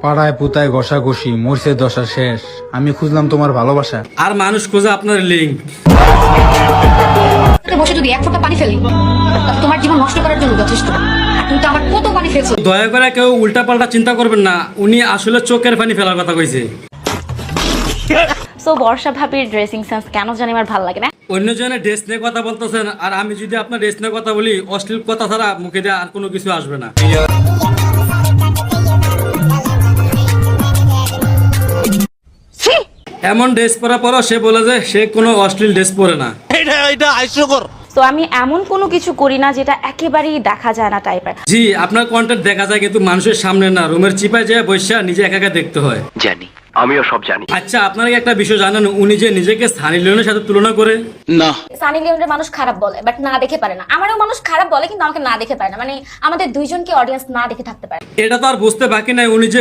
পাড়ায় পুতায় ঘষাঘষি মরছে দশা শেষ, আমি খুঁজলাম তোমার ভালোবাসা। আর মানুষ খোঁজে আপনার লিঙ্ক। বসে যদি এক ফোঁটা পানি ফেলি তাহলে তোমার জীবন নষ্ট করার জন্য যথেষ্ট। আর তুমি তো আমার কত পানি ফেলছো। দয়া করে কেউ উল্টা পাল্টা চিন্তা করবেন না, উনি আসলে চোখের পানি ফেলার কথা কইছে। সো বর্ষা ভাবির ড্রেসিং সেন্স কেন জানি আমার ভালো লাগে না। অন্যজনের ড্রেস নিয়ে কথা বলতেছেন, আর আমি যদি আপনার ড্রেস নিয়ে কথা বলি, অশ্লীল কথা ছাড়া মুখে দিয়ে আর কোনো কিছু আসবে না। এমন ড্রেস পরা পরও সে বলে যে সে কোনো অশ্লীল ড্রেস পরে না। তো আমি এমন কোনো কিছু করি না যেটা একেবারেই দেখা যায় না টাইপের। জি, আপনার কন্টেন্ট দেখা যায় কিন্তু মানুষের সামনে না, রুমের চিপায় যেয়ে বসে নিজে একা একা দেখতে হয়। জানি, আমিও সব জানি। আচ্ছা, আপনারা কি একটা বিষয় জানেন, উনি যে নিজেকে সানি লিওনের সাথে তুলনা করে? না, সানি লিওনের মানুষ খারাপ বলে বাট না দেখে পারে না। আমারও মানুষ খারাপ বলে কিন্তু আমাকে না দেখে পারে না। মানে আমাদের দুইজনকে অডিয়েন্স না দেখে থাকতে পারে। এটা তো আর বুঝতে বাকি নাই উনি যে